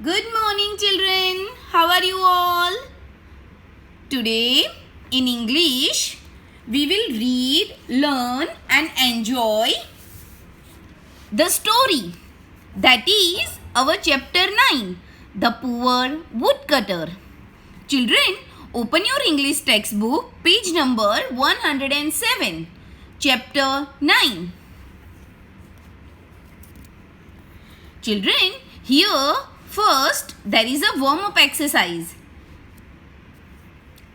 Good morning, children. How are you all? Today, in English, we will read, learn and enjoy the story. That is our chapter 9, The Poor Woodcutter. Children, open your English textbook, page number 107, chapter 9. Children, here first there is a warm-up exercise.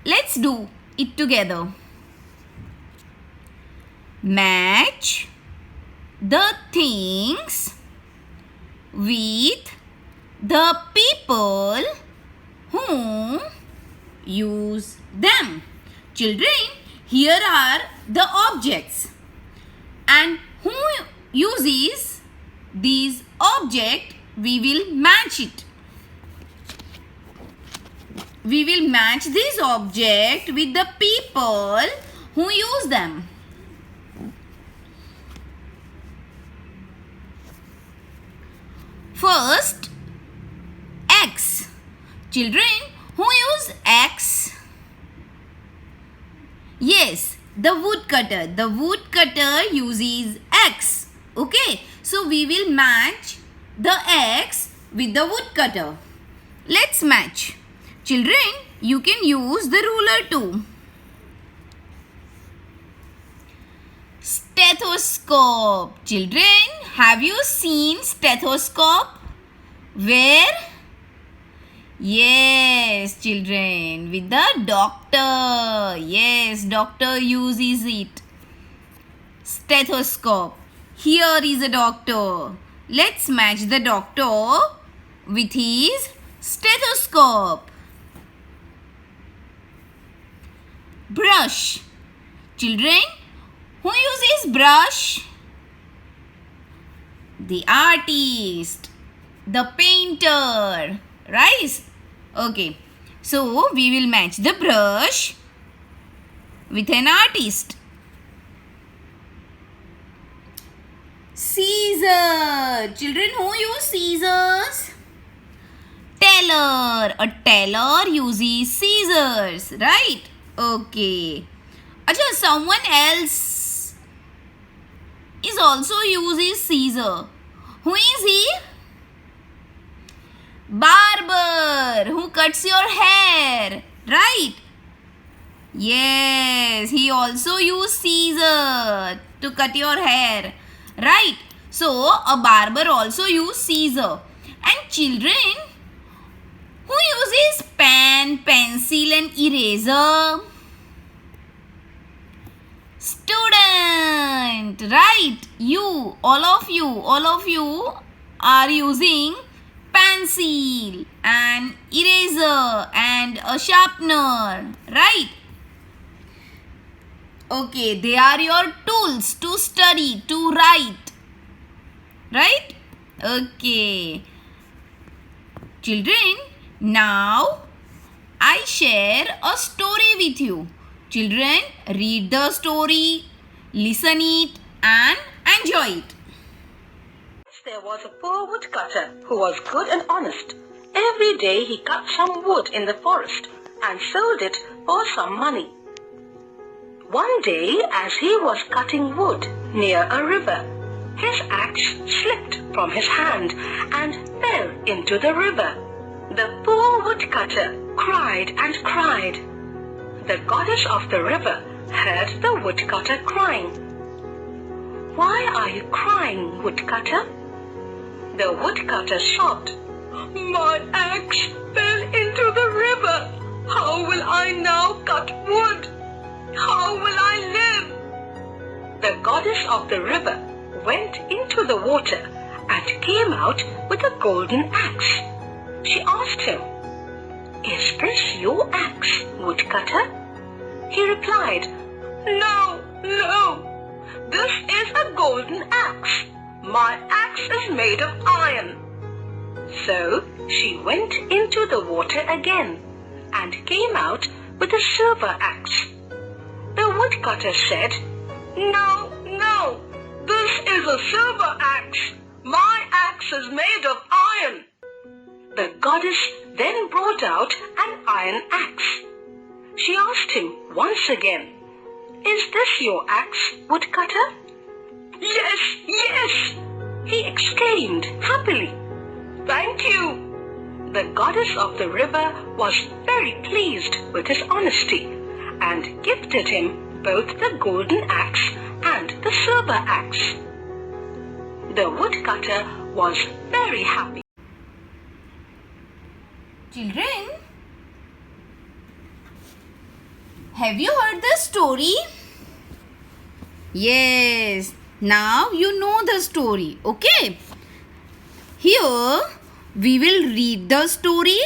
Let's do it together. Match the things with the people who use them. Children, here are the objects. And who uses these objects, we will match it. We will match this object with the people who use them. First, X. Children, who use X? Yes, the woodcutter. The woodcutter uses X. Okay, so we will match the X with the woodcutter. Let's match. Children, you can use the ruler too. Stethoscope. Children, have you seen stethoscope? Where? Yes, children, with the doctor. Yes, doctor uses it. Stethoscope. Here is a doctor. Let's match the doctor with his stethoscope. Brush. Children, who uses brush? The artist, the painter, right? Okay, so we will match the brush with an artist. Scissor. Children, who use scissors? Tailor. A tailor uses scissors, right? Okay. Acha, someone else is also uses scissor. Who is he? Barber, who cuts your hair, right? Yes, he also uses scissor to cut your hair, right? So, a barber also uses scissor. And children, who uses pen, pencil and eraser? Student, right? You, all of you are using pencil and eraser and a sharpener, right? Okay, they are your tools to study, to write, right? Okay. Children, now I share a story with you. Children, read the story, listen it and enjoy it. There was a poor woodcutter who was good and honest. Every day he cut some wood in the forest and sold it for some money. One day, as he was cutting wood near a river, his axe slipped from his hand and fell into the river. The poor woodcutter cried and cried. The goddess of the river heard the woodcutter crying. "Why are you crying, woodcutter?" The woodcutter sobbed. "My axe fell into the river. How will I now cut wood? How will I live?" The goddess of the river went into the water and came out with a golden axe. She asked him, "Is this your axe, woodcutter?" He replied, No, this is a golden axe. My axe is made of iron." So she went into the water again and came out with a silver axe. The woodcutter said, No, this is a silver axe. My axe is made of iron." The goddess then brought out an iron axe. She asked him once again, "Is this your axe, woodcutter?" "Yes, yes!" he exclaimed happily. "Thank you!" The goddess of the river was very pleased with his honesty and gifted him both the golden axe and the silver axe. The woodcutter was very happy. Children, have you heard the story? Yes, now you know the story, okay? Here we will read the story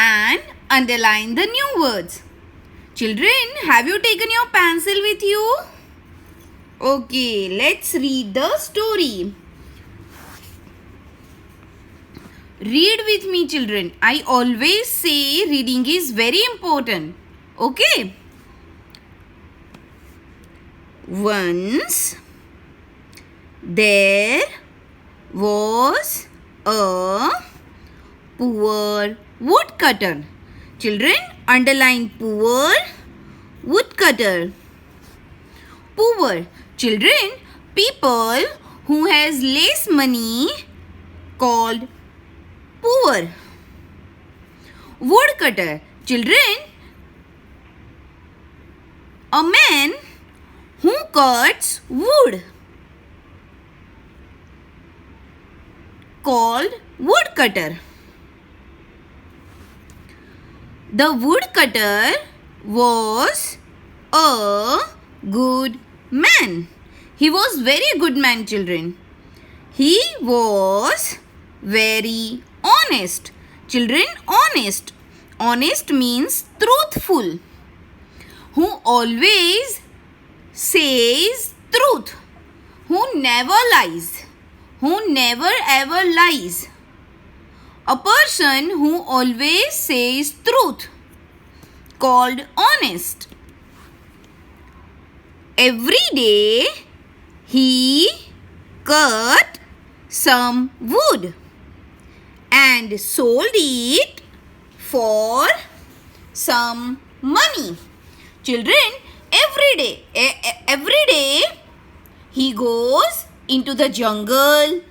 and underline the new words. Children, have you taken your pencil with you? Okay, let's read the story. Read with me, children. I always say reading is very important. Okay? Once there was a poor woodcutter. Children, underline poor woodcutter. Poor. Children, people who has less money called poor. Woodcutter. Children, a man who cuts wood called woodcutter. The woodcutter was a good man. He was very good man, children. He was very honest. Children, honest. Honest means truthful. Who always says truth. Who never lies. Who never ever lies. A person who always says truth called honest. Every day he cut some wood and sold it for some money. Children, every day he goes into the jungle,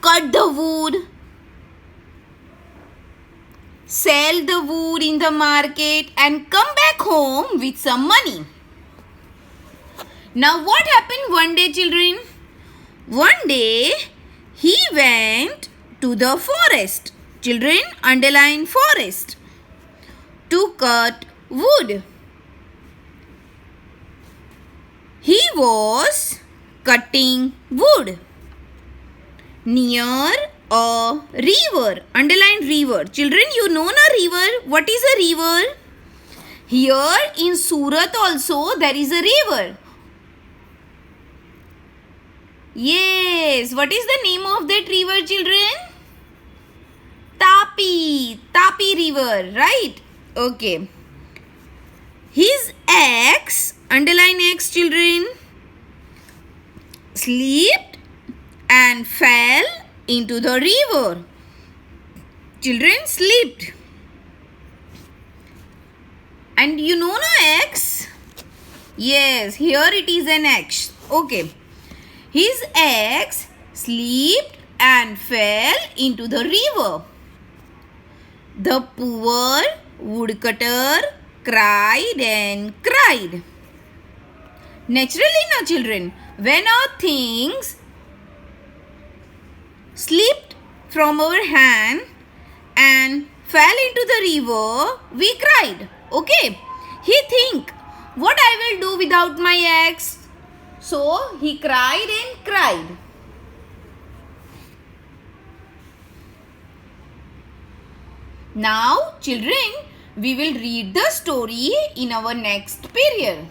cut the wood, sell the wood in the market and come back home with some money. Now what happened one day, children? One day he went to the forest. Children, underline forest. To cut wood. He was cutting wood near a river. Underline river. Children, you know a river. What is a river? Here in Surat also there is a river. Yes. What is the name of that river, children? Tapi. Tapi river. Right? Okay. His axe, underline axe, children, slipped and fell into the river. Children, slipped. And you know axe? Yes, here it is an axe. Okay. His axe slipped and fell into the river. The poor woodcutter cried and cried. Naturally, now children, when our things slipped from our hand and fell into the river, we cried. Okay. He think, what I will do without my axe? So he cried and cried. Now, children, we will read the story in our next period.